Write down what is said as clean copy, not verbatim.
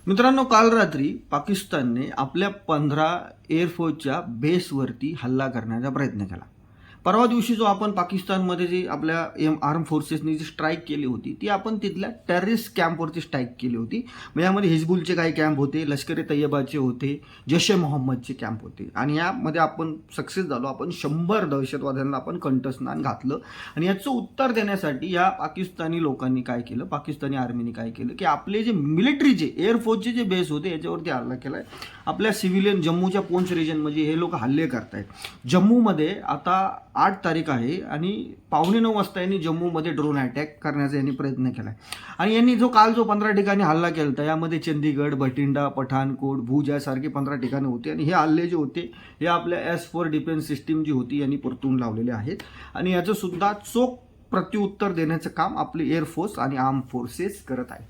मित्रांनो, काल रात्री पाकिस्तानने आपल्या 15 एअरफोर्सच्या बेसवरती हल्ला करण्याचा प्रयत्न केला. परवा दिवशी जो आपण पाकिस्तानमध्ये जी आपल्या आर्म फोर्सेसनी जी स्ट्राईक केली होती ती आपण तिथल्या टेररिस्ट कॅम्पवरती स्ट्राईक केली होती. यामध्ये हिजबुलचे काही कॅम्प होते, लष्कर ए तय्यबाचे होते, जैश ए मोहम्मदचे कॅम्प होते आणि यामध्ये आपण सक्सेस झालो. आपण 100 दहशतवाद्यांना आपण कंठस्नान घातलं आणि याचं उत्तर देण्यासाठी या पाकिस्तानी लोकांनी काय केलं, पाकिस्तानी आर्मीने काय केलं की आपले जे मिलिटरीचे एअरफोर्सचे जे बेस होते याच्यावरती हल्ला केला आहे. आपल्या सिव्हिलियन जम्मूच्या पूंछ रिजनमध्ये हे लोक हल्ले करतायत. जम्मूमध्ये आता 8 तारीख आहे आणि 8:45 वाजता यांनी जम्मूमध्ये ड्रोन अटॅक करण्याचा यांनी प्रयत्न केला आहे. आणि यांनी काल जो 15 ठिकाणी हल्ला केला होता यामध्ये चंदीगड, भटिंडा, पठाणकोट, भुज यासारखे 15 ठिकाणे होते. आणि हे हल्ले जे होते हे आपल्या S4 डिफेन्स सिस्टीम जी होती यांनी परतून लावलेले आहेत. आणि याचं सुद्धा चोख प्रत्युत्तर देण्याचं काम आपले एअरफोर्स आणि आर्म फोर्सेस करत आहेत.